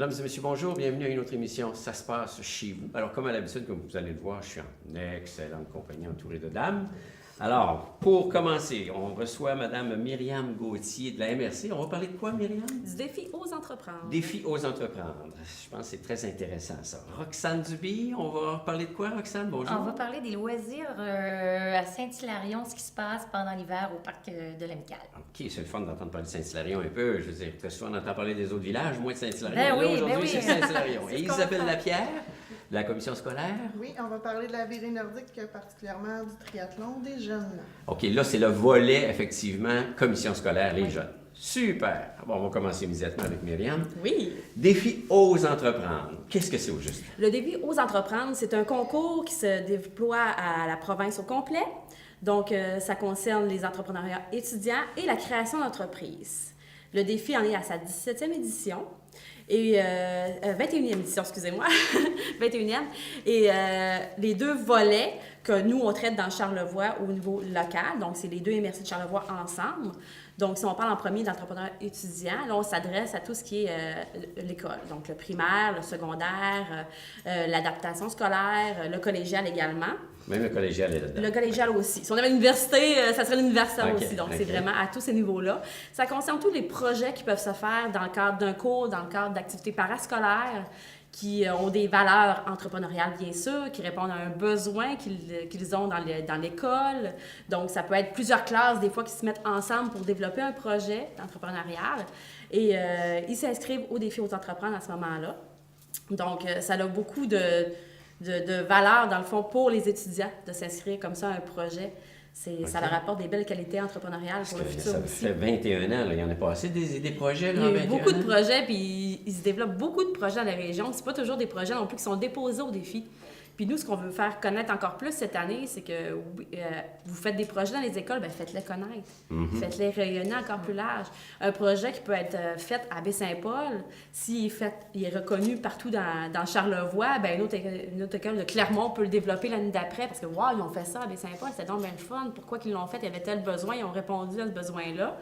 Mesdames et messieurs, bonjour, bienvenue à une autre émission. Ça se passe chez vous. Alors, comme à l'habitude, comme vous allez le voir, je suis en excellente compagnie entourée de dames. Alors, pour commencer, on reçoit Mme Myriam Gauthier de la MRC. On va parler de quoi, Myriam? Du défi Ose entreprendre. Défi Ose entreprendre. Je pense que c'est très intéressant, ça. Roxane Duby, on va parler de quoi, Roxane? Bonjour. On va parler des loisirs à Saint-Hilarion, ce qui se passe pendant l'hiver au parc de l'Amicale. OK, c'est le fun d'entendre parler de Saint-Hilarion un peu. Je veux dire, très souvent, on entend parler des autres villages, moins de Saint-Hilarion. Ben oui, aujourd'hui, ben oui. c'est Saint-Hilarion. C'est Et ce qu'on Isabelle va faire. Lapierre, de la commission scolaire. Oui, on va parler de la virée nordique, particulièrement du triathlon des jeunes. OK, là, c'est le volet, effectivement, commission scolaire, les jeunes. Super! Bon, on va commencer immédiatement avec Myriam. Oui. Défi Ose entreprendre. Qu'est-ce que c'est au juste? Le défi Ose entreprendre, c'est un concours qui se déploie à la province au complet. Donc, ça concerne les entrepreneuriats étudiants et la création d'entreprises. Le défi en est à sa 17e édition. Et 21e édition, excusez-moi, 21e. Et les deux volets que nous, on traite dans Charlevoix au niveau local, donc c'est les deux MRC de Charlevoix ensemble. Donc, si on parle en premier d'entrepreneuriat étudiant, là, on s'adresse à tout ce qui est l'école. Donc, le primaire, le secondaire, l'adaptation scolaire, le collégial également. Même le collégial est là-dedans. Le collégial aussi. Si on avait l'université, ça serait l'universitaire OK, aussi. Donc, OK. c'est vraiment à tous ces niveaux-là. Ça concerne tous les projets qui peuvent se faire dans le cadre d'un cours, dans le cadre d'activités parascolaires, qui ont des valeurs entrepreneuriales, bien sûr, qui répondent à un besoin qu'ils ont dans l'école. Donc, ça peut être plusieurs classes, des fois, qui se mettent ensemble pour développer un projet entrepreneurial. Et ils s'inscrivent au défi aux entreprendre à ce moment-là. Donc, ça a beaucoup de valeur, dans le fond, pour les étudiants de s'inscrire comme ça à un projet. Ça leur apporte des belles qualités entrepreneuriales pour le futur Ça aussi. fait 21 ans, là. Il y en a passé des projets, là, Il y en a eu 21 beaucoup de ans? projets, puis il se développe beaucoup de projets dans la région. C'est pas toujours des projets non plus qui sont déposés au défi. Puis nous, ce qu'on veut faire connaître encore plus cette année, c'est que vous faites des projets dans les écoles, bien faites-les connaître. Faites-les rayonner encore plus large. Un projet qui peut être fait à Baie-Saint-Paul, s'il est fait, il est reconnu partout dans Charlevoix, bien une autre école de Clermont peut le développer l'année d'après parce que, wow, ils ont fait ça à Baie-Saint-Paul, c'était donc bien le fun. Pourquoi qu'ils l'ont fait? Il y avait tel besoin, ils ont répondu à ce besoin-là.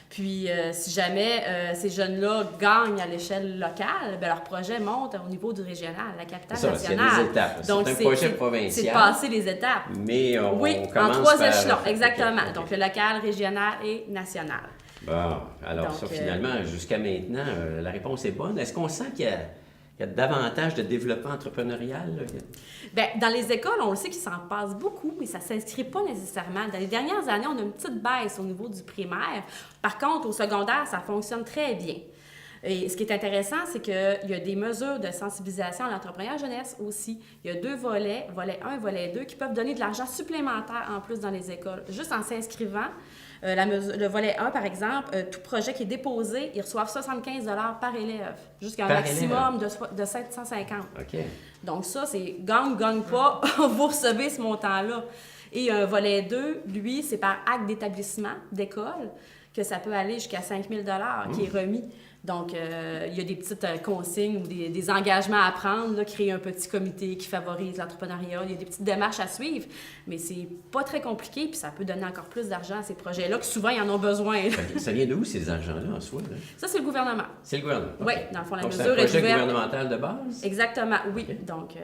Puis, si jamais ces jeunes-là gagnent à l'échelle locale, bien, leur projet monte au niveau du régional, la capitale C'est ça, c'est nationale. des étapes. Donc, C'est un projet c'est provincial. de passer les étapes. Mais on Oui, commence en trois par... échelons, exactement. OK, OK. Donc, le local, régional et national. Bon, alors Donc, ça, finalement, jusqu'à maintenant, la réponse est bonne. Est-ce qu'on sent qu'il y a davantage de développement entrepreneurial, là? Bien, dans les écoles, on le sait qu'il s'en passe beaucoup, mais ça ne s'inscrit pas nécessairement. Dans les dernières années, on a une petite baisse au niveau du primaire. Par contre, au secondaire, ça fonctionne très bien. Et ce qui est intéressant, c'est qu'il y a des mesures de sensibilisation à l'entrepreneuriat jeunesse aussi. Il y a 2 volets, volet 1 et volet 2, qui peuvent donner de l'argent supplémentaire en plus dans les écoles. Juste en s'inscrivant, le volet 1, par exemple, tout projet qui est déposé, ils reçoivent 75 $ par élève, jusqu'à un Par maximum de 750. OK. Donc ça, c'est gagne pas, vous recevez ce montant-là. Et un volet 2, lui, c'est par acte d'établissement d'école que ça peut aller jusqu'à 5 000 $ qui est remis. Donc, il y a des petites consignes ou des engagements à prendre, là, créer un petit comité qui favorise l'entrepreneuriat. Il y a des petites démarches à suivre, mais c'est pas très compliqué, puis ça peut donner encore plus d'argent à ces projets-là, que souvent, ils en ont besoin. Là. Ça vient d'où, ces argents-là, en soi? Là? Ça, c'est le gouvernement. C'est le gouvernement. Oui, OK. dans le fond, la Donc, c'est un mesure est projet ouverte. gouvernemental de base? Exactement, oui. OK.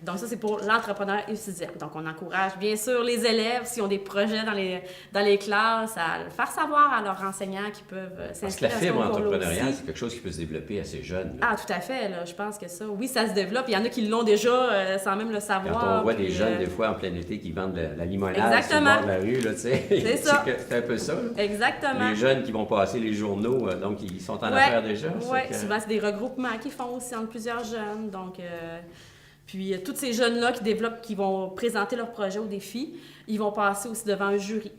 Donc ça, c'est pour l'entrepreneuriat étudiant. Donc, on encourage bien sûr les élèves, s'ils ont des projets dans les classes, à le faire savoir à leurs enseignants qui peuvent Parce que s'inscrire la à ce fibre concours-là entrepreneuriale, aussi. c'est quelque chose qui peut se développer assez jeune. là. Ah, tout à fait. Là, je pense que ça, oui, ça se développe. Il y en a qui l'ont déjà sans même le savoir. Quand on voit des puis, jeunes, des fois, en plein été, qui vendent la limonade Exactement. sur le bord de la rue, là, tu sais. C'est ça. C'est un peu ça, là. Exactement. Les jeunes qui vont passer les journaux, donc ils sont en Ouais, affaires déjà. Oui, c'est que- souvent, c'est des regroupements qu'ils font aussi entre plusieurs jeunes. Donc, puis, tous ces jeunes-là qui vont présenter leur projet au défi, ils vont passer aussi devant un jury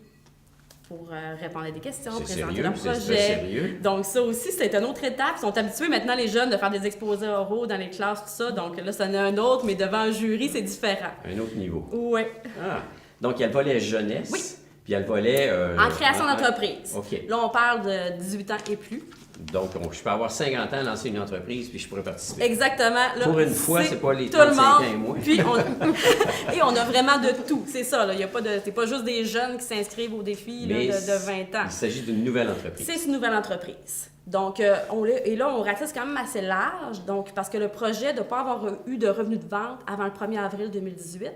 pour répondre à des questions, C'est présenter sérieux, leur c'est très projet. sérieux. Donc, ça aussi, c'est une autre étape. Ils sont habitués maintenant, les jeunes, de faire des exposés oraux dans les classes, tout ça. Donc, là, ça en est un autre, mais devant un jury, c'est différent. Un autre niveau. Oui. Ah. Donc, il y a le volet jeunesse. Oui. Puis il y a le volet... En création d'entreprise. OK. Là, on parle de 18 ans et plus. Donc, je peux avoir 50 ans, lancer une entreprise, puis je pourrais participer. Tout Là, Pour une fois, c'est pas les tout le 35 ans monde. et moins. Puis et on a vraiment de tout. C'est ça, là. Il y a pas de... C'est pas juste des jeunes qui s'inscrivent au défi là, Mais de 20 ans. il s'agit d'une nouvelle entreprise. C'est une nouvelle entreprise. Donc, et là, on ratisse quand même assez large, donc, parce que le projet ne doit pas avoir eu de revenus de vente avant le 1er avril 2018,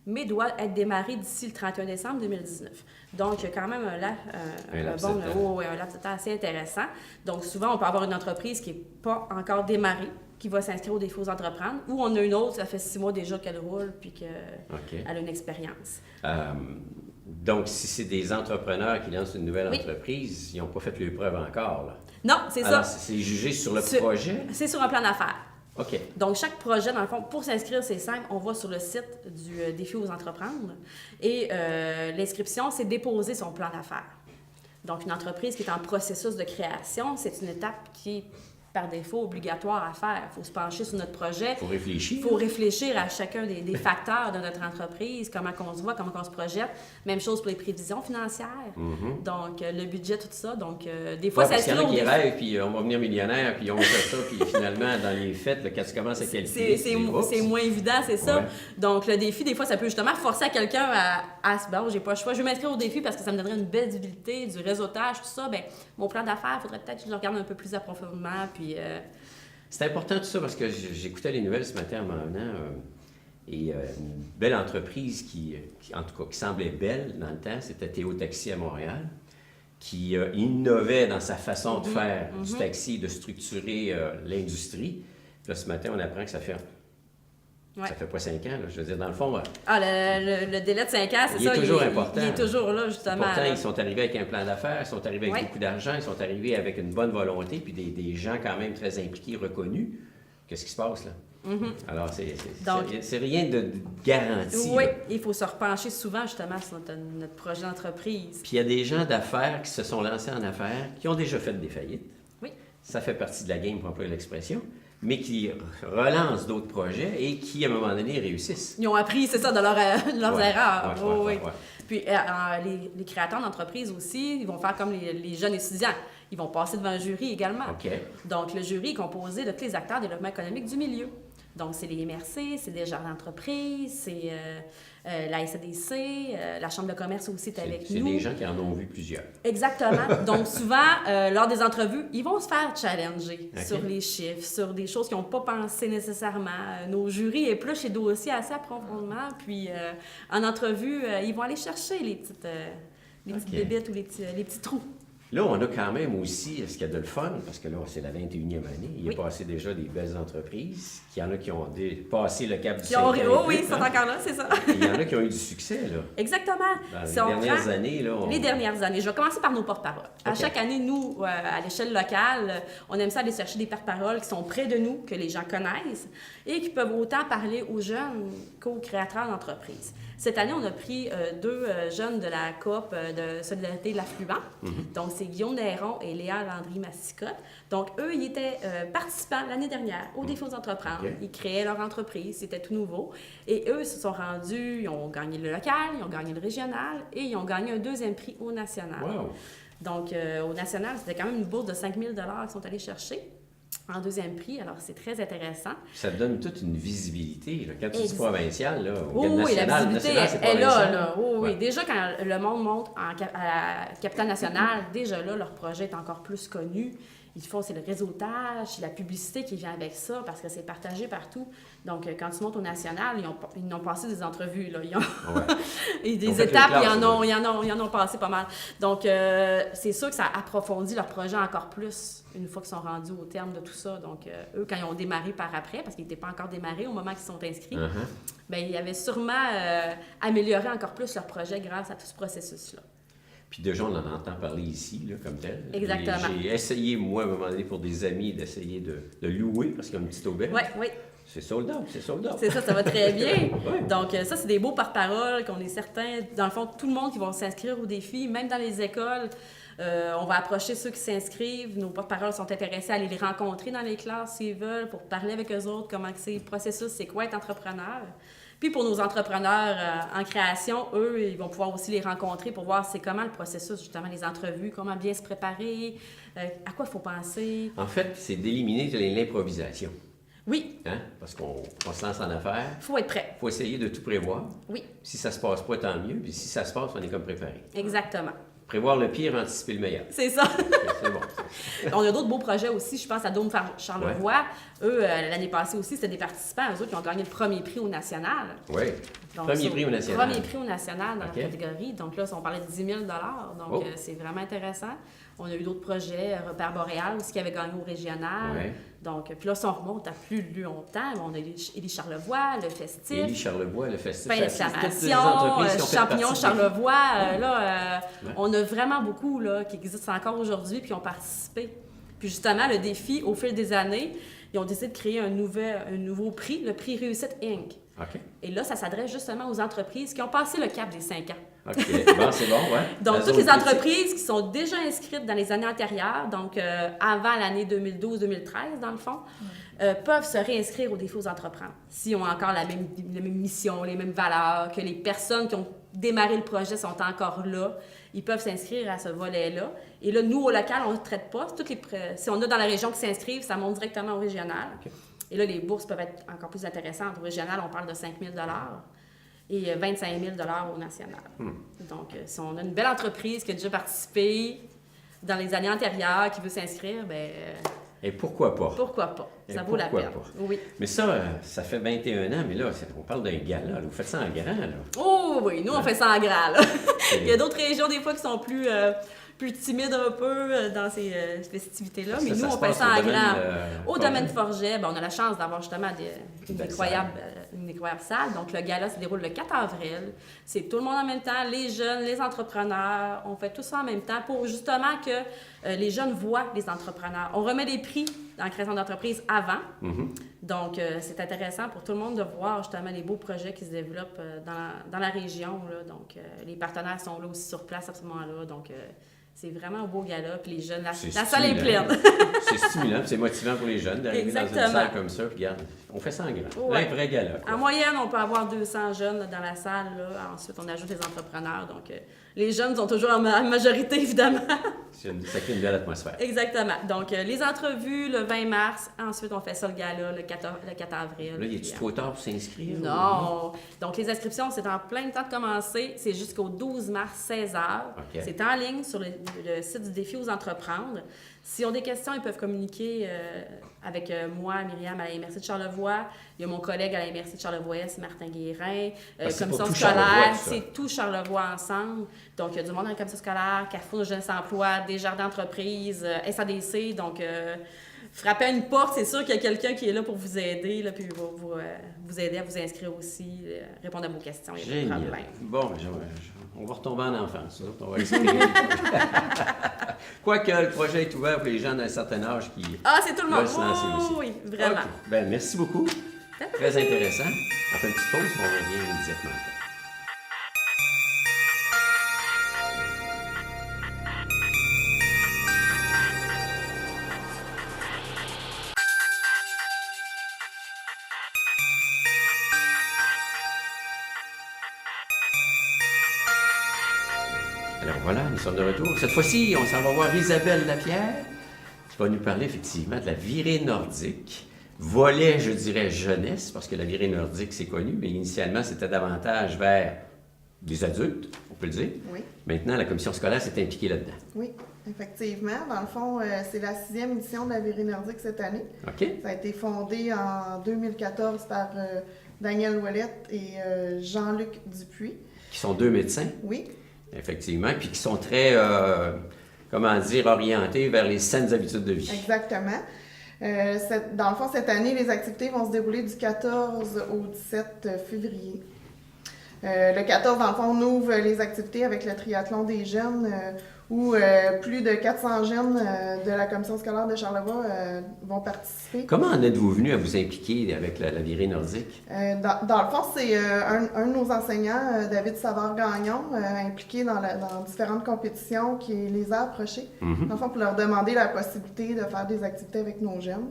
mais doit être démarré d'ici le 31 décembre 2019. Donc, il y a quand même un laps de temps assez intéressant. Donc, souvent, on peut avoir une entreprise qui n'est pas encore démarrée, qui va s'inscrire au défi aux entreprendre, ou on a une autre, ça fait 6 mois déjà qu'elle roule, puis qu'elle a une expérience. Donc, si c'est des entrepreneurs qui lancent une nouvelle entreprise, ils n'ont pas fait leur preuve encore, là. Non, c'est Alors, ça. c'est jugé sur le projet? C'est sur un plan d'affaires. OK. Donc, chaque projet, dans le fond, pour s'inscrire, c'est simple. On va sur le site du défi aux entreprendre et l'inscription, c'est déposer son plan d'affaires. Donc, une entreprise qui est en processus de création, c'est une étape qui est par défaut obligatoire à faire. Il faut se pencher sur notre projet. Il faut réfléchir. Il faut réfléchir à chacun des facteurs de notre entreprise, comment on se voit, comment on se projette. Même chose pour les prévisions financières. Donc, le budget, tout ça. Donc, des fois, ça se Il y en a qui rêvent, puis on va venir millionnaire, puis on fait ça, puis finalement, dans les faits, là, quand tu commences à calculer... C'est moins évident, c'est ça. Ouais. Donc, le défi, des fois, ça peut justement forcer à quelqu'un à se dire, j'ai pas le choix, je vais m'inscrire au défi parce que ça me donnerait une belle visibilité, du réseautage, tout ça. Bien, mon plan d'affaires, il faudrait peut-être que je le regarde un peu plus approfondément. Puis, c'est important tout ça parce que j'écoutais les nouvelles ce matin en m'en venant et une belle entreprise qui, en tout cas, qui semblait belle dans le temps, c'était Théo Taxi à Montréal, qui innovait dans sa façon de faire du taxi, de structurer l'industrie. Puis là, ce matin, on apprend que ça fait pas 5 ans. Là. Je veux dire, dans le fond... le délai de 5 ans, c'est ça. Il est toujours important. Il est toujours là, justement. Pourtant, ils sont arrivés avec un plan d'affaires, ils sont arrivés avec beaucoup d'argent, ils sont arrivés avec une bonne volonté, puis des gens quand même très impliqués, reconnus. Qu'est-ce qui se passe, là? Alors, c'est rien de garanti. Oui, là. il faut se repencher souvent, justement, sur notre projet d'entreprise. Puis il y a des gens d'affaires qui se sont lancés en affaires, qui ont déjà fait des faillites. Oui. Ça fait partie de la game, pour employer l'expression, mais qui relancent d'autres projets et qui, à un moment donné, réussissent. Ils ont appris, c'est ça, de leurs erreurs. Ouais. Puis les créateurs d'entreprises aussi, ils vont faire comme les jeunes étudiants. Ils vont passer devant un jury également. OK. Donc, le jury est composé de tous les acteurs du développement économique du milieu. Donc, c'est les MRC, c'est des gens d'entreprise, c'est la SADC, la Chambre de commerce aussi est avec nous. C'est des gens qui en ont vu plusieurs. Exactement. Donc, souvent, lors des entrevues, ils vont se faire challenger OK. sur les chiffres, sur des choses qu'ils n'ont pas pensé nécessairement. Nos jurys épluchent les dossiers assez profondément. Puis, en entrevue, ils vont aller chercher les petites bébites ou les petits trous. Là, on a quand même aussi ce qu'il y a de le fun, parce que là, c'est la 21e année. Il est passé déjà des belles entreprises. Il y en a qui ont passé le cap du 5 ans. Oui, ils sont encore là, c'est ça. Il y en a qui ont eu du succès, là. Exactement. Dans les dernières années, là. Les dernières années. Je vais commencer par nos porte-paroles. À chaque année, nous, à l'échelle locale, on aime ça aller chercher des porte-paroles qui sont près de nous, que les gens connaissent, et qui peuvent autant parler aux jeunes qu'aux créateurs d'entreprises. Cette année, on a pris 2 jeunes de la coop de solidarité de l'affluent. Donc, c'est Guillaume Néron et Léa Landry-Massicotte. Donc, eux, ils étaient participants l'année dernière au Défi aux entreprendre. Okay. Ils créaient leur entreprise, c'était tout nouveau. Et eux, ils se sont rendus, ils ont gagné le local, ils ont gagné le régional et ils ont gagné un 2e prix au national. Wow. Donc, au national, c'était quand même une bourse de 5 000 qu'ils sont allés chercher en 2e prix. Alors, c'est très intéressant. Ça donne toute une visibilité. Là. Quand tu dis provincial, là, oui, national, la visibilité national, c'est est provincial. là. Oui. Déjà, quand le monde monte à la capitale nationale, déjà là, leur projet est encore plus connu. Ils font, c'est le réseautage, c'est la publicité qui vient avec ça, parce que c'est partagé partout. Donc, quand tu montes au national, ils ont passé des entrevues, là. Ils ont et des étapes, ils en ont passé pas mal. Donc, c'est sûr que ça approfondit leur projet encore plus une fois qu'ils sont rendus au terme de tout ça. Donc, eux, quand ils ont démarré par après, parce qu'ils n'étaient pas encore démarrés au moment qu'ils sont inscrits, bien, ils avaient sûrement amélioré encore plus leur projet grâce à tout ce processus-là. Puis déjà, on en entend parler ici, là, comme tel. Exactement. J'ai essayé, moi, à un moment donné, pour des amis, d'essayer de louer, parce qu'il y a une petite auberge. Oui. C'est sold out. C'est ça va très bien. Donc, ça, c'est des beaux porte-paroles qu'on est certain. Dans le fond, tout le monde qui va s'inscrire au défi, même dans les écoles, on va approcher ceux qui s'inscrivent. Nos porte-paroles sont intéressés à aller les rencontrer dans les classes s'ils veulent, pour parler avec eux autres, comment c'est le processus, c'est quoi être entrepreneur. Puis pour nos entrepreneurs en création, eux, ils vont pouvoir aussi les rencontrer pour voir c'est comment le processus, justement, les entrevues, comment bien se préparer, à quoi il faut penser. En fait, c'est d'éliminer l'improvisation. Oui. Hein? Parce qu'on se lance en affaires. Il faut être prêt. Il faut essayer de tout prévoir. Oui. Si ça se passe pas, tant mieux. Puis si ça se passe, on est comme préparé. Exactement. Prévoir le pire, anticiper le meilleur. C'est ça. C'est bon. On a d'autres beaux projets aussi. Je pense à Dôme Charlevoix. Eux, l'année passée aussi, c'était des participants. Eux autres qui ont gagné le premier prix au national. Oui. Donc, Premier prix au national. Premier prix au national dans la catégorie. Donc là, on parlait de 10 000 donc c'est vraiment intéressant. On a eu d'autres projets, Repère Boréal aussi qui avait gagné au régional. Ouais. Donc, puis là, si on remonte à plus longtemps, on a Élie Charlevoix, le Festif. Élie Charlevoix, le Festif. Pain d'exclamation, Champignons Charlevoix. On a vraiment beaucoup là, qui existent encore aujourd'hui puis qui ont participé. Puis justement, le défi, au fil des années, ils ont décidé de créer un nouveau prix, le prix Réussite Inc. OK. Et là, ça s'adresse justement aux entreprises qui ont passé le cap des 5 ans. OK. Bon, c'est bon, ouais. Donc, toutes les entreprises qui sont déjà inscrites dans les années antérieures, donc avant l'année 2012-2013, dans le fond, peuvent se réinscrire au défi aux entreprendre. S'ils ont encore la même mission, les mêmes valeurs, que les personnes qui ont démarré le projet sont encore là, ils peuvent s'inscrire à ce volet-là. Et là, nous, au local, on ne traite pas. Si on a dans la région qui s'inscrivent, ça monte directement au régional. Okay. Et là, les bourses peuvent être encore plus intéressantes. Au régional, on parle de 5 000 et 25 000 au national. Donc, si on a une belle entreprise qui a déjà participé dans les années antérieures, qui veut s'inscrire, bien... Et pourquoi pas? Pourquoi pas? Ça vaut la peine. Pas. Oui. Mais ça fait 21 ans, mais là, on parle d'un gala. Là. Vous faites ça en grand, là. Oh oui, nous, on fait ça en grand, là. Il y a d'autres régions, des fois, qui sont plus timides un peu dans ces festivités-là, mais nous, on fait ça en grand. Au domaine Forget, on a la chance d'avoir justement une incroyable salle. Donc, le gala se déroule le 4 avril. C'est tout le monde en même temps, les jeunes, les entrepreneurs. On fait tout ça en même temps pour justement que les jeunes voient les entrepreneurs. On remet des prix dans la création d'entreprise avant. Donc, c'est intéressant pour tout le monde de voir justement les beaux projets qui se développent dans la région. Là. Donc, les partenaires sont là aussi sur place à ce moment-là. Donc, c'est vraiment un beau gala. Puis les jeunes, la salle est pleine. C'est stimulant, c'est motivant pour les jeunes d'arriver dans une salle comme ça. Puis regarde, on fait ça en grand. Un vrai gala. Quoi. En moyenne, on peut avoir 200 jeunes dans la salle. Là. Ensuite, on ajoute les entrepreneurs. Donc, les jeunes sont toujours en majorité, évidemment. Ça crée une belle atmosphère. Exactement. Donc, les entrevues le 20 mars. Ensuite, on fait ça le gala le 4 avril. Là, y a-tu trop tard pour s'inscrire? Non. Donc, les inscriptions, c'est en plein temps de commencer. C'est jusqu'au 12 mars, 16h. Okay. C'est en ligne sur le site du défi aux entreprendre. S'ils ont des questions, ils peuvent communiquer avec moi, Myriam, à la MRC de Charlevoix. Il y a mon collègue à la MRC de Charlevoix-Est, Martin Guérin. Commission scolaire, c'est tout Charlevoix ensemble. Donc, il y a du monde dans la commission scolaire, Carrefour de jeunesse emploi, Desjardins d'entreprise, SADC. Donc, frappez à une porte, c'est sûr qu'il y a quelqu'un qui est là pour vous aider, là, puis il va vous aider à vous inscrire aussi, répondre à vos questions. Il y a pas de problème. Bon, on va retomber en enfance. On va expliquer. Quoique le projet est ouvert pour les gens d'un certain âge qui c'est tout le monde. Oui, vraiment. Okay. Ben, merci beaucoup. Très intéressant. On fait une petite pause, on revient immédiatement. Alors voilà, nous sommes de retour. Cette fois-ci, on s'en va voir Isabelle Lapierre, qui va nous parler effectivement de la virée nordique. Volet, je dirais, jeunesse, parce que la virée nordique, c'est connu, mais initialement, c'était davantage vers des adultes, on peut le dire. Oui. Maintenant, la commission scolaire s'est impliquée là-dedans. Oui, effectivement. Dans le fond, c'est la 6e édition de la virée nordique cette année. OK. Ça a été fondé en 2014 par Daniel Ouellette et Jean-Luc Dupuis. Qui sont 2 médecins. Oui. Effectivement, puis qui sont très, orientés vers les saines habitudes de vie. Exactement. Dans le fond, cette année, les activités vont se dérouler du 14 au 17 février. Le 14, dans le fond, on ouvre les activités avec le triathlon des jeunes où plus de 400 jeunes de la commission scolaire de Charlevoix vont participer. Comment en êtes-vous venu à vous impliquer avec la virée nordique? Dans le fond, c'est un de nos enseignants, David Savard-Gagnon, impliqué dans différentes compétitions qui les a approchés, dans le fond, pour leur demander la possibilité de faire des activités avec nos jeunes.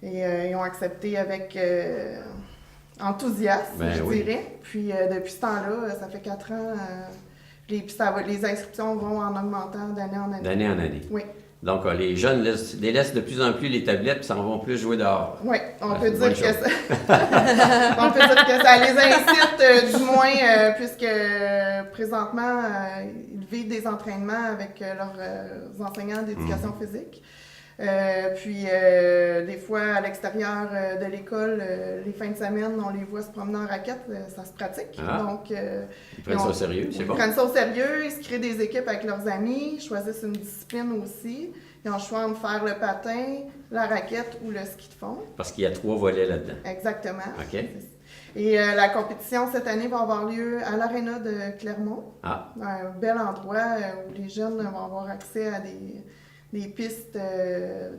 Et ils ont accepté avec enthousiasme, dirais. Puis depuis ce temps-là, ça fait 4 ans... les inscriptions vont en augmentant d'année en année. D'année en année. Oui. Donc, les jeunes délaissent de plus en plus les tablettes et s'en vont plus jouer dehors. Oui, on Ah, peut c'est une dire que bonne ça... on peut dire que ça les incite, du moins, puisque présentement, ils vivent des entraînements avec leurs enseignants d'éducation physique. Puis, des fois, à l'extérieur de l'école, les fins de semaine, on les voit se promener en raquette, ça se pratique. Ah. Donc, Ils prennent ça au sérieux, c'est ils bon. prennent ça au sérieux, ils se créent des équipes avec leurs amis, ils choisissent une discipline aussi. Ils ont le choix de faire le patin, la raquette ou le ski de fond. Parce qu'il y a 3 volets là-dedans. Exactement. OK. Et la compétition cette année va avoir lieu à l'Aréna de Clermont. Ah, Un bel endroit où les jeunes vont avoir accès à des pistes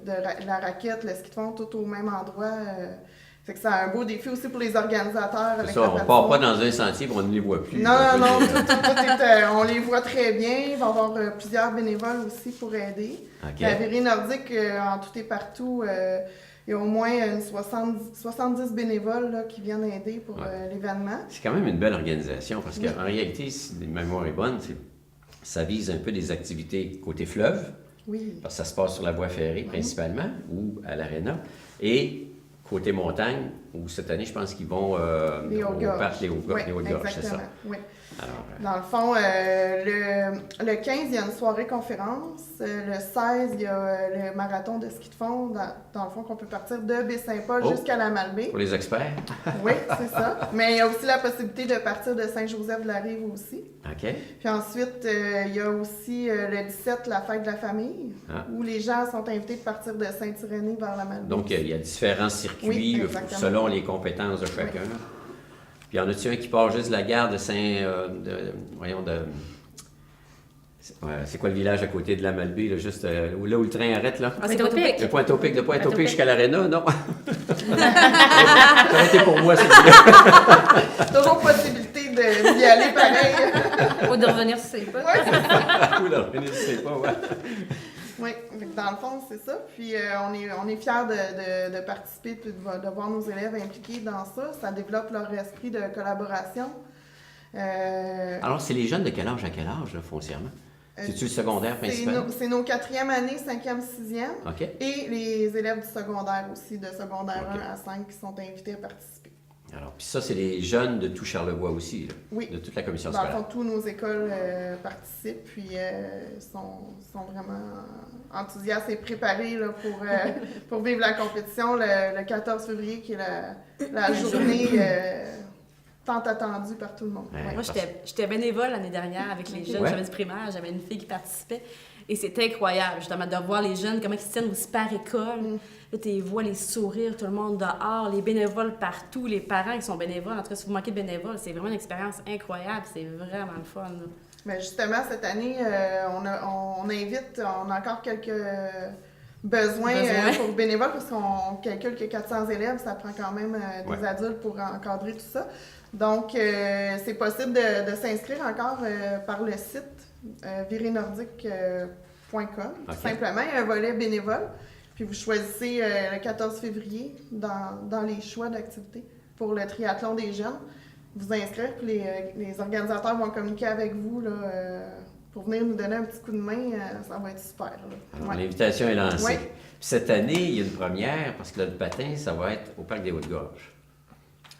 la raquette, le ski de fond, tout au même endroit. Fait que c'est un beau défi aussi pour les organisateurs. c'est avec ça, la on ne patinoire. part pas dans un sentier et on ne les voit plus. Non, non, non, tout est, on les voit très bien. Il va y avoir plusieurs bénévoles aussi pour aider. OK. La virée nordique, en tout et partout, il y a au moins 70 bénévoles là, qui viennent aider pour l'événement. C'est quand même une belle organisation parce qu'en réalité, si ma mémoire est bonne, ça vise un peu des activités côté fleuve, Oui. parce que ça se passe sur la voie ferrée principalement, ou à l'aréna, et côté montagne, où cette année, je pense qu'ils vont Les au Hautes-Gorges. parc des Oui, Hautes-Gorges, c'est ça. exactement. Oui. Alors, Dans le fond, le 15, il y a une soirée conférence. Le 16, il y a le marathon de ski de fond, dans le fond, qu'on peut partir de Baie-Saint-Paul Oh. jusqu'à la Malbaie. pour les experts, Oui, c'est ça. Mais il y a aussi la possibilité de partir de Saint-Joseph-de-la-Rive aussi. OK? Puis ensuite, il y a aussi le 17, la fête de la famille, Ah. où les gens sont invités de partir de Saint-Irénée vers la Malbaie. Donc, il y a différents circuits Oui, exactement. selon les compétences de chacun. Puis, y en a-tu un qui part juste de la gare de c'est quoi le village à côté de la Malbaie, là, juste là où le train arrête, là? Ah, c'est Pointe-au-Pic. De Pointe-au-Pic, de Pointe-au-Pic Pointe-au-Pic. jusqu'à l'Aréna, non? Ça aurait été pour moi, c'est Toujours possibilité d'y aller pareil. Ou de revenir sur ses pas. Ou là, je ne sais pas, ouais. Oui, dans le fond, c'est ça. Puis on est fiers de participer et de voir nos élèves impliqués dans ça. Ça développe leur esprit de collaboration. Alors, c'est les jeunes de quel âge à quel âge, là, foncièrement? C'est-tu le secondaire principal? C'est nos 4e année, 5e, 6e. OK. Et les élèves du secondaire aussi, de secondaire OK. 1 à 5, qui sont invités à participer. Alors, puis ça, c'est les jeunes de tout Charlevoix aussi, là, Oui. de toute la commission Dans le scolaire. fond, toutes nos écoles participent, puis sont vraiment enthousiastes et préparés là, pour vivre la compétition le 14 février, qui est la journée tant attendue par tout le monde. Ouais. Ouais. Moi, j'étais bénévole l'année dernière avec les jeunes. Ouais. J'avais du primaire, j'avais une fille qui participait. Et c'était incroyable, justement, de voir les jeunes, comment ils se tiennent aussi par école. Là, tu les vois, les sourires, tout le monde dehors, les bénévoles partout, les parents qui sont bénévoles. En tout cas, si vous manquez de bénévoles, c'est vraiment une expérience incroyable. C'est vraiment le fun. Là. Mais justement, cette année, on invite, on a encore quelques besoins pour bénévoles, parce qu'on calcule que 400 élèves, ça prend quand même des adultes pour encadrer tout ça. Donc, c'est possible de s'inscrire encore par le site virénordique.com. OK. Tout simplement, il y a un volet bénévole. Puis vous choisissez le 14 février dans les choix d'activités pour le triathlon des jeunes. Vous inscrire, puis les organisateurs vont communiquer avec vous là, pour venir nous donner un petit coup de main. Ça va être super. Là. Alors, Ouais. l'invitation est lancée. Ouais. Puis cette année, il y a une première, parce que le patin, ça va être au parc des Hautes-Gorges.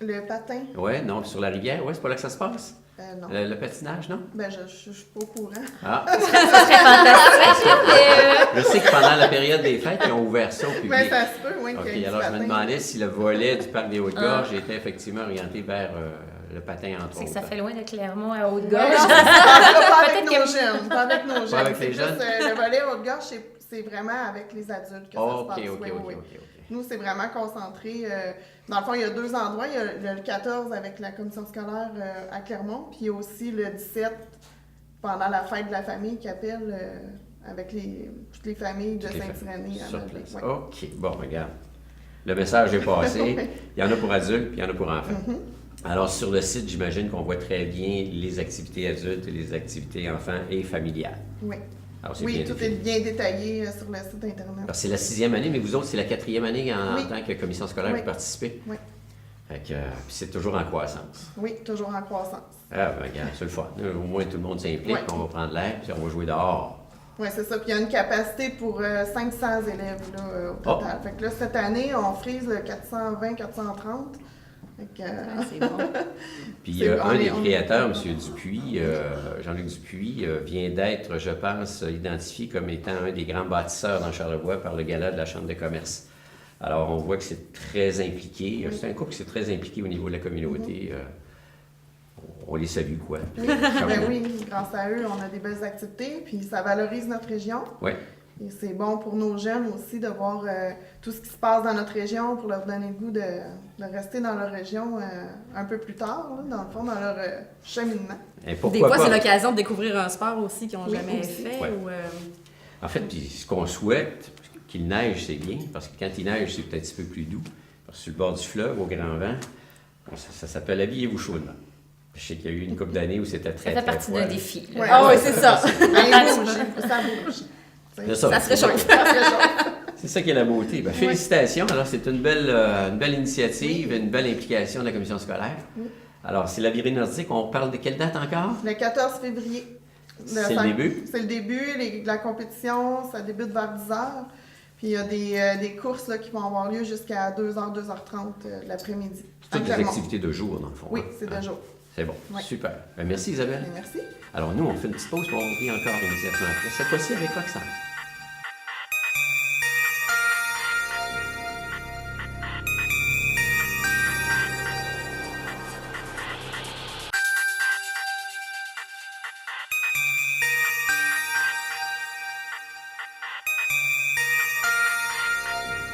Le patin, Oui, non, puis sur la rivière, oui, c'est pas là que ça se passe? non. Le patinage, non? Ben, je suis pas au courant. Ah, Ça serait fantastique, mais je sais que pendant la période des fêtes, ils ont ouvert ça au public. Mais ça se peut, oui, OK, qu'il y ait du alors je me patin. demandais si le volet du parc des Hautes-Gorges était effectivement orienté vers le patin, entre c'est que autres. ça fait loin de Clermont à Non, Haute-Gorge. pas avec Peut-être nos que- jeunes. Pas avec nos jeunes. Pas avec C'est les juste, jeunes? le volet Haute-Gorge, c'est vraiment avec les adultes que OK, ça se passe. OK, Oui, OK, oui, oui. OK. Nous, c'est vraiment concentré. Dans le fond, il y a 2 endroits. Il y a le 14 avec la commission scolaire à Clermont, puis il y a aussi le 17 pendant la fête de la famille qui appelle avec toutes les familles de Toutes les Saint-Irénée. Sur à Malbaie. place. Ouais. OK, bon, regarde. Le message est passé. Il y en a pour adultes, puis il y en a pour enfants. Mm-hmm. Alors, sur le site, j'imagine qu'on voit très bien les activités adultes et les activités enfants et familiales. Oui, Alors, c'est oui, bien tout défini. est bien détaillé sur le site Internet. Alors, c'est la 6e année, mais vous autres, c'est la 4e année en Oui. tant que commission scolaire Oui. pour participer. Oui. Fait que, puis c'est toujours en croissance. Oui, toujours en croissance. Ah, ben, regarde, c'est le fun. Au moins, tout le monde s'implique, Ouais. puis on va prendre l'air, puis on va jouer dehors. Oui, c'est ça. Puis il y a une capacité pour 500 élèves là, au total. Fait que là, cette année, on frise le 420-430. Fait que, C'est bon. Puis un des créateurs, M. Dupuis, Jean-Luc Dupuis, vient d'être, je pense, identifié comme étant un des grands bâtisseurs dans Charlevoix par le gala de la Chambre de commerce. Alors, on voit que c'est très impliqué. C'est un couple qui est très impliqué au niveau de la communauté. On les salue, quoi. Oui, oui, grâce à eux, on a des belles activités, puis ça valorise notre région. Oui. Et c'est bon pour nos jeunes aussi de voir tout ce qui se passe dans notre région pour leur donner le goût de rester dans leur région un peu plus tard, là, dans le fond, dans leur cheminement. Et Des pourquoi fois, pas? c'est l'occasion de découvrir un sport aussi qu'ils n'ont Oui, jamais aussi. fait. Ouais. Ou, En fait, puis ce qu'on souhaite, qu'il neige, c'est bien, parce que quand il neige, c'est peut-être un petit peu plus doux. Parce que sur le bord du fleuve, au grand vent, ça s'appelle habillez-vous chaudement. Je sais qu'il y a eu une couple d'années où c'était très, Ça fait très partie froid. d'un défi. là. Ouais. Ah oui, c'est ça. Allez, bouge, ça bouge. C'est ça. Ça se réchauffe. Ça se réchauffe. C'est ça qui est la beauté. Ben, félicitations. Alors, c'est une belle initiative, une belle implication de la commission scolaire. Oui. Alors, c'est la virée nordique. On parle de quelle date encore? Le 14 février. C'est le début? C'est le début. La compétition, ça débute vers 10h. Puis il y a des courses là, qui vont avoir lieu jusqu'à 2h, 2h30 de l'après-midi. C'est toutes À des Clermont. activités de jour, dans le fond. Oui, hein? c'est Hein? de jour. C'est bon. Ouais. Super. Ben, merci, Isabelle. Et merci. Alors, nous, on fait une petite pause, puis on revient encore immédiatement après. Cette fois-ci avec Roxane.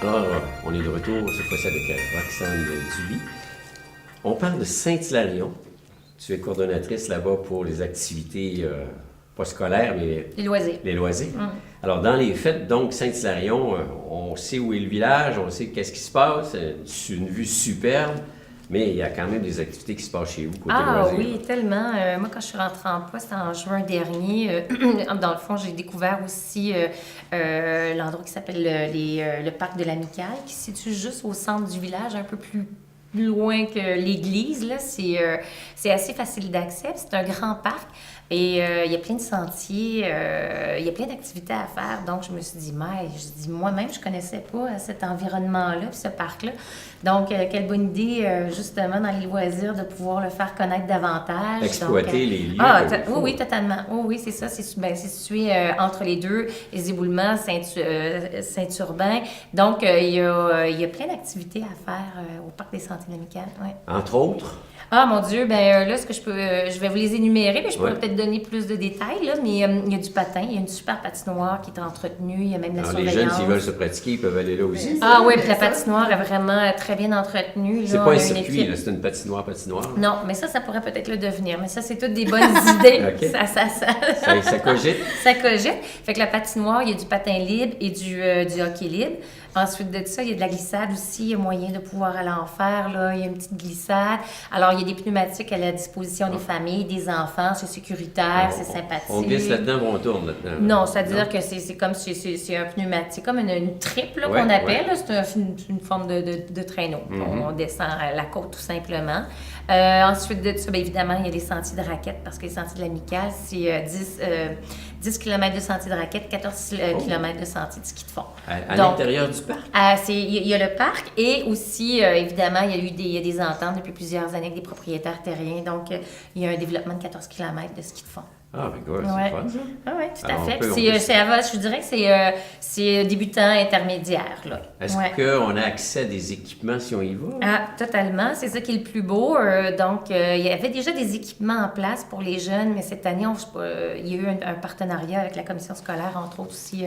Alors, on est de retour cette fois-ci avec Roxane Duby. On parle de Saint-Hilarion. Tu es coordonnatrice là-bas pour les activités pas scolaires, mais Les loisirs. les loisirs. Alors, dans les fêtes, donc, Saint-Hilarion, on sait où est le village, on sait qu'est-ce qui se passe, c'est une vue superbe, mais il y a quand même des activités qui se passent chez vous, côté Ah loisirs. oui, tellement. Moi, quand je suis rentrée en poste en juin dernier, dans le fond, j'ai découvert aussi l'endroit qui s'appelle le parc de l'Amicale, qui se situe juste au centre du village, un peu plus loin que l'église. Là. C'est assez facile d'accès. C'est un grand parc. Et il y a plein de sentiers, il y a plein d'activités à faire. Donc, je me suis dit, moi-même, je connaissais pas cet environnement-là, puis ce parc-là. Donc, quelle bonne idée, justement, dans les loisirs, de pouvoir le faire connaître davantage. Exploiter Donc, les lieux. Ah, comme il faut. oui, totalement. Oui, c'est ça. C'est situé entre les deux, les éboulements, Saint-Urbain. Donc, il y a plein d'activités à faire au Parc des Sentiers de l'Amicale. Ouais. Entre autres, Ah, mon Dieu, ben là, ce que je vais vous les énumérer, mais je pourrais Ouais. peut-être donner plus de détails, là, mais il y a du patin, il y a une super patinoire qui est entretenue, il y a même de la alors, les surveillance. jeunes, s'ils veulent se pratiquer, ils peuvent aller là aussi. Ah oui, Mais puis la ça, patinoire est vraiment très bien entretenue. Là, C'est on pas a un une circuit, équipe. là, c'est une patinoire. Non, mais ça pourrait peut-être le devenir. Mais ça, c'est toutes des bonnes idées. Ok. Ça cogite. Ça cogite. Fait que la patinoire, il y a du patin libre et du hockey libre. Ensuite de ça, il y a de la glissade aussi. Il y a moyen de pouvoir aller en faire. Là. Il y a une petite glissade. Alors, il y a des pneumatiques à la disposition des familles, des enfants. C'est sécuritaire, c'est sympathique. On glisse là-dedans, on tourne là-dedans. Non, c'est-à-dire que c'est comme c'est un pneumatique, comme une triple là, Ouais, qu'on appelle. ouais. Là. C'est une forme de traîneau. Mhm. On descend la côte tout simplement. Ensuite de ça, bien évidemment, il y a des sentiers de raquettes parce que les sentiers de l'Amicale, c'est 10 km de sentiers de raquettes, 14 km de sentiers de ski de fond. À Donc, l'intérieur du parc. il y a le parc et aussi, évidemment, il y a des ententes depuis plusieurs années avec des propriétaires terriens. Donc, il y a un développement de 14 km de ski de fond. Ah, ben, gars, c'est Ouais. fun, ça. Ah oui, tout Alors, à on fait. peut- Puis on peut- je dirais que c'est débutant intermédiaire. Là. Est-ce Ouais. qu'on a accès à des équipements si on y va? Ah, totalement. C'est ça qui est le plus beau. Donc, il y avait déjà des équipements en place pour les jeunes, mais cette année, il y a eu un partenariat avec la commission scolaire, entre autres aussi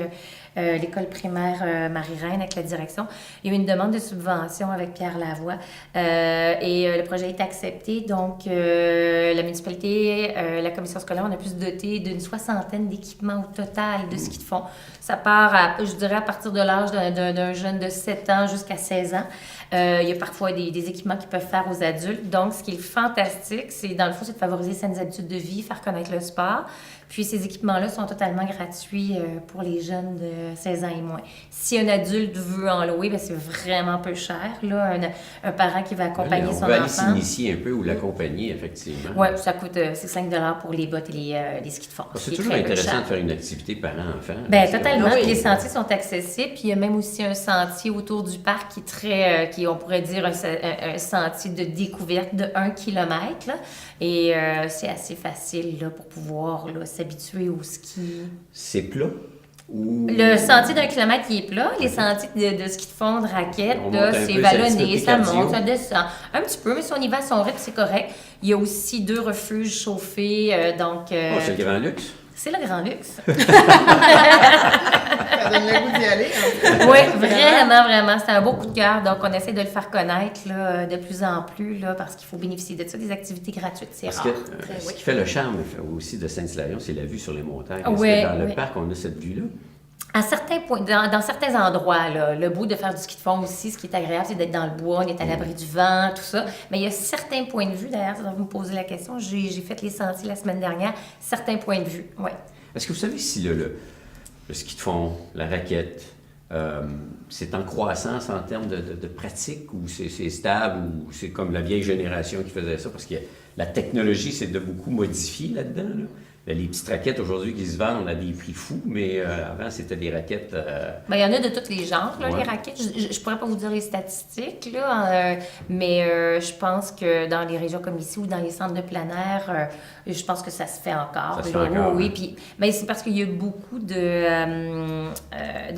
l'école primaire Marie-Reine avec la direction. Il y a eu une demande de subvention avec Pierre Lavoie et le projet est accepté. Donc, la municipalité, la commission scolaire, on a pu se doter d'une 60aine d'équipements au total de ski de fond. Ça part, je dirais, à partir de l'âge d'un jeune de 7 ans jusqu'à 16 ans. Il y a parfois des équipements qui peuvent faire aux adultes. Donc, ce qui est fantastique, c'est dans le fond, c'est de favoriser saines habitudes de vie, faire connaître le sport. Puis, ces équipements-là sont totalement gratuits pour les jeunes de 16 ans et moins. Si un adulte veut en louer, bien, c'est vraiment peu cher. Là, un parent qui va accompagner son enfant. On va aller enfant. s'initier un peu ou l'accompagner, effectivement. Oui, ça coûte c'est 5 pour les bottes et les skis de fond. C'est toujours intéressant de faire une activité parent-enfant. Bien, totalement. Oui. Puis les sentiers sont accessibles. Puis il y a même aussi un sentier autour du parc qui est très, on pourrait dire, un sentier de découverte de 1 kilomètre. Là. Et c'est assez facile là, pour pouvoir là, s'habituer au ski. C'est plat? Ou... Le sentier d'1 kilomètre, il est plat. Les sentiers de ski de fond, de raquettes, On là, monte un c'est peu, vallonné, c'est un ça petit peu monte, ça cardio. descend. Un petit peu, mais si on y va à son rythme, c'est correct. Il y a aussi 2 refuges chauffés, donc... Oh, c'est le grand luxe. c'est le grand luxe. Ça donne le goût d'y aller. Hein. Oui, vraiment, vraiment. C'est un beau coup de cœur. Donc, on essaie de le faire connaître là, de plus en plus là, parce qu'il faut bénéficier de ça, des activités gratuites. C'est Parce rare. que ce qui fait le charme aussi de Saint-Hilarion, c'est la vue sur les montagnes. Est-ce Ouais, que dans le ouais. parc, on a cette vue-là? À certains points, dans certains endroits, là, le beau de faire du ski de fond aussi, ce qui est agréable, c'est d'être dans le bois, on est à l'abri du vent, tout ça. Mais il y a certains points de vue, d'ailleurs, vous me posez la question, j'ai fait les sentiers la semaine dernière, certains points de vue, oui. Est-ce que vous savez si le ski de fond, la raquette, c'est en croissance en termes de pratique ou c'est stable ou c'est comme la vieille génération qui faisait ça? Parce que la technologie, c'est de beaucoup modifier là-dedans. Là. Les petites raquettes aujourd'hui qui se vendent, on a des prix fous, mais avant, c'était des raquettes... Bien, il y en a de tous les genres, là, Ouais. les raquettes. Je ne pourrais pas vous dire les statistiques, là, mais je pense que dans les régions comme ici ou dans les centres de plein air, je pense que ça se fait encore. Ça se fait là. encore, Oui, hein. puis ben, c'est parce qu'il y a beaucoup de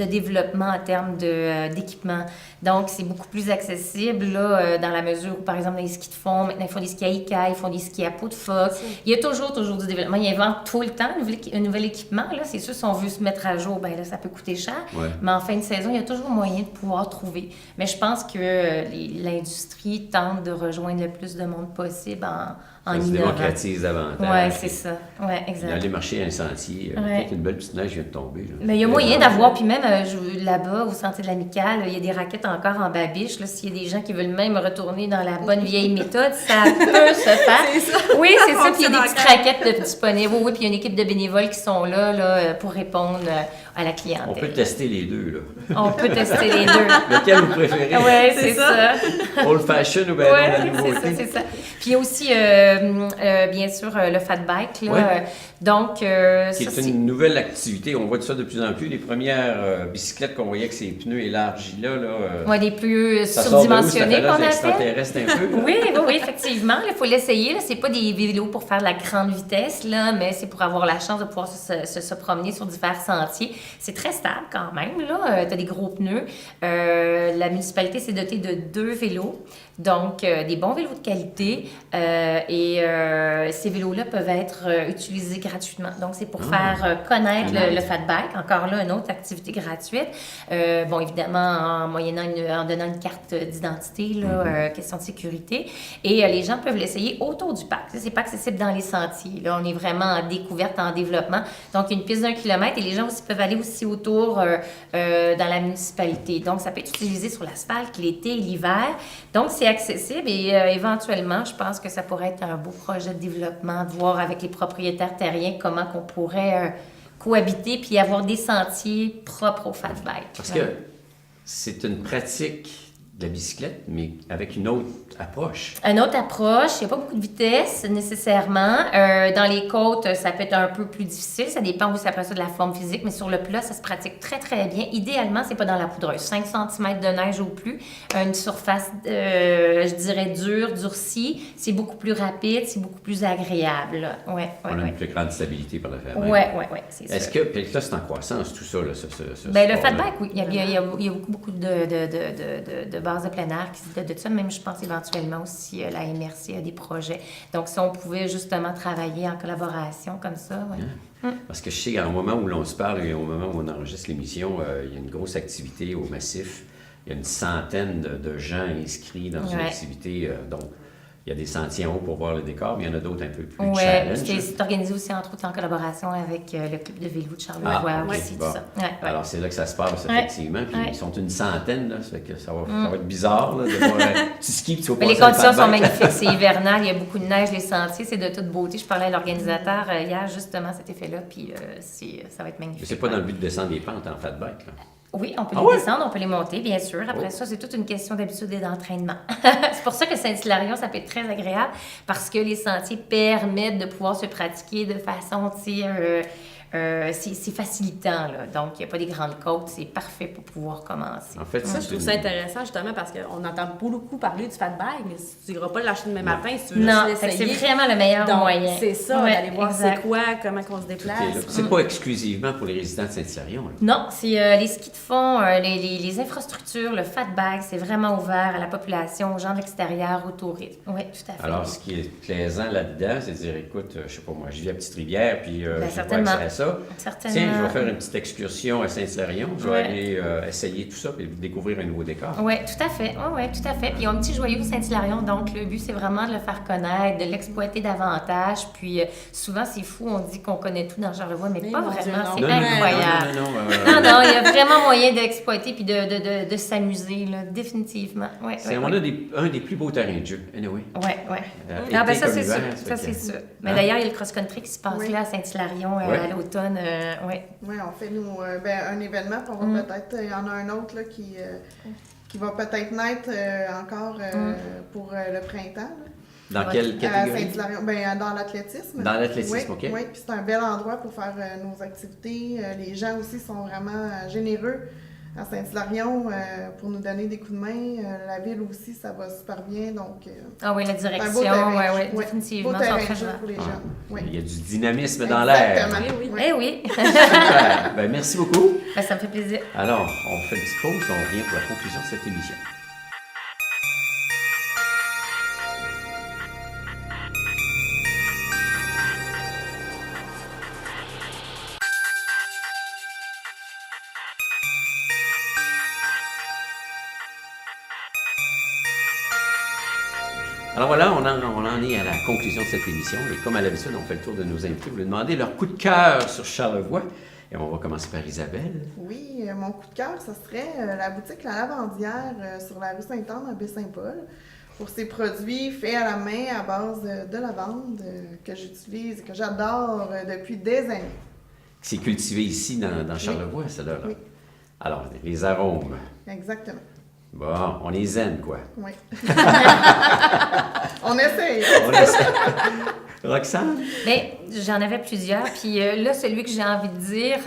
développement en termes d'équipement. Donc, c'est beaucoup plus accessible là, dans la mesure où, par exemple, dans les skis de fond, maintenant, ils font des skis à Ika, ils font des skis à peau de phoque. Il y a toujours du développement. Ils inventent tout le temps un nouvel équipement. Là, c'est sûr, si on veut se mettre à jour, ben là, ça peut coûter cher. Ouais. Mais en fin de saison, il y a toujours moyen de pouvoir trouver. Mais je pense que l'industrie tente de rejoindre le plus de monde possible en Ça se innovant. démocratise davantage. Oui, c'est ça. Oui, Il y a exact. les marchés à un sentier. Ouais. Peut-être une belle petite neige vient de tomber. Là. Mais il y a moyen d'avoir, puis même là-bas, au Sentier de l'Amicale, il y a des raquettes encore en babiche. Là, s'il y a des gens qui veulent même retourner dans la bonne vieille méthode, ça peut se faire. C'est ça. Oui, c'est ça. Puis il y a des fonctionne petites encore. raquettes disponibles. Oui, puis il y a une équipe de bénévoles qui sont là pour répondre à la clientèle. On peut tester les deux. Là. On peut tester les deux. Lequel vous préférez? Oui, C'est c'est ça. ça. Old fashion ou bien la Oui, nouveauté? c'est ça. Puis il y a aussi, bien sûr, le fat bike. Là. Ouais. Donc, Qui ça, est une nouvelle activité. On voit de ça de plus en plus. Les premières bicyclettes qu'on voyait avec ses pneus élargis là, ouais, des plus ça sort de où, cette surdimensionnés affaire-là? qu'on C'est appelle. extraterrestre un peu. Là. Oui, oui, oui, effectivement. Il faut l'essayer. Là. C'est pas des vélos pour faire de la grande vitesse, là, mais c'est pour avoir la chance de pouvoir se promener sur divers sentiers. C'est très stable quand même. Tu as des gros pneus. La municipalité s'est dotée de 2 vélos. Donc, des bons vélos de qualité. Ces vélos-là peuvent être utilisés gratuitement. Donc, c'est pour faire connaître le fat bike. Encore là, une autre activité gratuite. Bon, évidemment, en donnant une carte d'identité, là, question de sécurité. Et les gens peuvent l'essayer autour du parc. C'est pas accessible dans les sentiers. Là, on est vraiment en découverte, en développement. Donc, il y a une piste d'1 kilomètre et les gens aussi peuvent aller aussi autour dans la municipalité. Donc, ça peut être utilisé sur l'asphalte l'été et l'hiver. Donc, c'est accessible et éventuellement, je pense que ça pourrait être un beau projet de développement, de voir avec les propriétaires terriens comment qu'on pourrait cohabiter puis avoir des sentiers propres au fat bike. Parce que c'est une pratique de la bicyclette, mais avec une autre approche. Une autre approche, il n'y a pas beaucoup de vitesse nécessairement. Dans les côtes, ça peut être un peu plus difficile. Ça dépend aussi après ça de la forme physique, mais sur le plat, ça se pratique très, très bien. Idéalement, c'est pas dans la poudreuse. 5 cm de neige au plus. Une surface, je dirais, durcie. C'est beaucoup plus rapide, c'est beaucoup plus agréable. Ouais, On a une plus grande stabilité par le fait même. Oui, c'est sûr. Est-ce que, puis là, c'est en croissance, tout ça, là, ce Ben, le fat sport-là. bike, oui. Il y a beaucoup de bases de plein air qui se dotent de ça. Même, je pense, éventuellement aussi, la MRC a des projets. Donc, si on pouvait justement travailler en collaboration comme ça, oui. Parce que je sais qu'au moment où l'on se parle et au moment où on enregistre l'émission, il y a une grosse activité au Massif. Il y a une centaine de gens inscrits dans une Ouais. activité. Donc, Il y a des sentiers en haut pour voir le décor, mais il y en a d'autres un peu plus Oui, challenge. c'est organisé aussi, entre autres, en collaboration avec le club de vélo de Charlevoix ok, aussi, bon. tout ça. Ouais, ouais. Alors, c'est là que ça se passe, Ouais. effectivement. Puis, Ouais. ils sont une centaine, là. Ça fait que ça va être bizarre, là, de voir tu skis, puis tu vas Mais les passer un conditions sont fat bike. magnifiques, c'est hivernal, il y a beaucoup de neige, les sentiers, c'est de toute beauté. Je parlais à l'organisateur hier, justement, cet effet-là, puis ça va être magnifique. Mais c'est pas dans le but de descendre les pentes en fat bike, là. Oui, on peut Ah les ouais? descendre, on peut les monter, bien sûr. Après Oh. ça, c'est toute une question d'habitude et d'entraînement. C'est pour ça que Saint-Hilarion, ça peut être très agréable, parce que les sentiers permettent de pouvoir se pratiquer de façon, tu sais, c'est facilitant, là. Donc, il n'y a pas des grandes côtes, c'est parfait pour pouvoir commencer. En fait, Ça, c'est je trouve une- ça intéressant, justement, parce qu'on entend beaucoup parler du fat bike, mais tu n'iras pas l'acheter demain matin si tu veux Non, juste fait que c'est l'essayer. vraiment le meilleur Donc, moyen. c'est ça, Ouais, d'aller voir exact. c'est quoi, comment on se tout est là. déplace. C'est pas exclusivement pour les résidents de Saint-Hilarion, là. Non, c'est les skis de fond, les infrastructures, le fat bag, c'est vraiment ouvert à la population, aux gens de l'extérieur, aux touristes. Oui, tout à fait. Alors, ce qui est plaisant là-dedans, c'est de dire, écoute, je sais pas moi, je vis à Petite-Rivière, puis j'ai pas certainement. accès à ça. Certainement. Tiens, je vais faire une petite excursion à Saint-Hilarion, je vais Ouais. aller essayer tout ça, puis découvrir un nouveau décor. Oui, tout à fait. Oui, tout à fait. Puis ils ont un petit joyau Saint-Hilarion, donc le but, c'est vraiment de le faire connaître, de l'exploiter davantage. Puis souvent, c'est fou, on dit qu'on connaît tout dans Charlevoix, mais Mais pas mon Dieu, vraiment. non. C'est Non, non, incroyable. non, Il y a vraiment moyen d'exploiter puis de s'amuser, là, définitivement. Ouais, On a un des plus beaux terrains de jeu, anyway. Ouais. Été Ah, ben ça, comme c'est hiver, sûr. fait Ça, que- c'est sûr. Mais Hein? d'ailleurs, il y a le cross-country qui se passe Oui. là à Saint-Hilarion Ouais. à l'automne. Ouais. Oui, on fait un événement, puis on va peut-être, il y en a un autre là, qui va peut-être naître encore pour le printemps. Là. Dans Ouais. quelle À catégorie? Saint-Hilarion, dans l'athlétisme. Dans l'athlétisme, oui, OK. Oui, puis c'est un bel endroit pour faire nos activités. Les gens aussi sont vraiment généreux à Saint-Hilarion pour nous donner des coups de main. La ville aussi, ça va super bien. Donc, Ah oui, la un beau direction, terrain, ouais, oui. définitivement. Beau ils sont terrain très de jeu joyeux. pour les Ah. jeunes. Oui. Il y a du dynamisme dans l'air. Exactement. Oui, Oui. Eh oui, Super. Ben, merci beaucoup. Ben, ça me fait plaisir. Alors, on fait une petite pause, puis on revient pour la conclusion de cette émission. Alors voilà, on en est à la conclusion de cette émission. Et comme à l'habitude, on fait le tour de nos invités. Vous leur demandez leur coup de cœur sur Charlevoix. Et on va commencer par Isabelle. Oui, mon coup de cœur, ce serait la boutique La Lavandière sur la rue Sainte-Anne à Baie-Saint-Paul pour ses produits faits à la main à base de lavande que j'utilise et que j'adore depuis des années. C'est cultivé ici dans Charlevoix, celle-là. Là. Oui. Alors, les arômes. Exactement. Bon, on les aime, quoi. Oui. On essaye. On essaie. Roxane? Mais j'en avais plusieurs. Puis là, celui que j'ai envie de dire,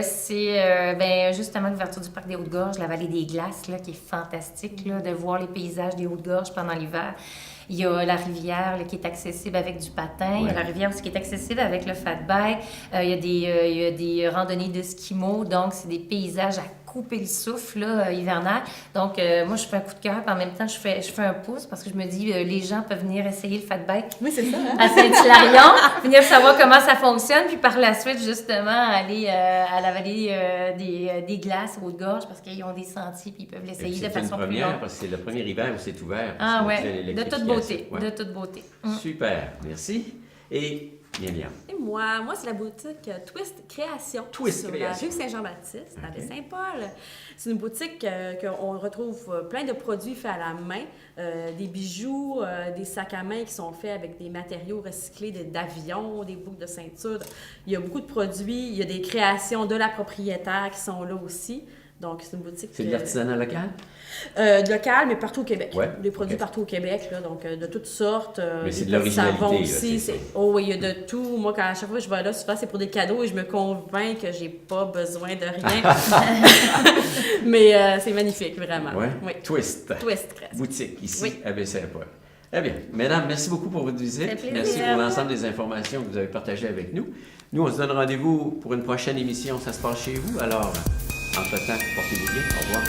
c'est justement l'ouverture du parc des Hautes-Gorges, la vallée des Glaces, là, qui est fantastique, là, de voir les paysages des Hautes-Gorges pendant l'hiver. Il y a la rivière là, qui est accessible avec du patin. Il y a la rivière aussi qui est accessible avec le fat bike. Il y a des randonnées de skimo. Donc, c'est des paysages à couper le souffle là, hivernal. Donc, moi, je fais un coup de cœur. Puis en même temps, je fais un pouce parce que je me dis, les gens peuvent venir essayer le fat bike Oui, c'est ça. Hein? à Saint-Hilarion, venir savoir comment ça fonctionne, puis par la suite, justement, aller à la vallée des Glaces, aux Hautes-Gorges, parce qu'ils ont des sentiers, puis ils peuvent l'essayer de C'est une façon plus première longue. parce que c'est le premier hiver où c'est ouvert. Ah Parce qu'on ouais, fait de toute l'électrification. beauté, Ouais. de toute beauté. Super, merci. Et Myriam. Et moi, c'est la boutique Twist Création. Twist sur Création. la rue Saint-Jean-Baptiste, à Ok. Baie-Saint-Paul. C'est une boutique qu'on retrouve plein de produits faits à la main, des bijoux, des sacs à main qui sont faits avec des matériaux recyclés d'avions, des boucles de ceinture. Il y a beaucoup de produits. Il y a des créations de la propriétaire qui sont là aussi. Donc, c'est une boutique... C'est de l'artisanat local? Local, mais partout au Québec. Ouais, Des produits ok. partout au Québec, là, donc de toutes sortes. Mais des c'est de petits l'originalité, savons là, aussi. c'est ça. Oh oui, il y a de tout. Moi, à chaque fois que je vais là, souvent c'est pour des cadeaux et je me convainc que j'ai pas besoin de rien. Mais c'est magnifique, vraiment. Ouais. Oui. Twist. Twist, presque. Boutique ici Oui. à Baie-Saint-Paul. Eh bien, mesdames, merci beaucoup pour votre visite. Ça fait plaisir. Merci pour l'ensemble des informations que vous avez partagées avec nous. Nous, on se donne rendez-vous pour une prochaine émission. Ça se passe chez vous. Alors, entre-temps, portez-vous bien. Au revoir.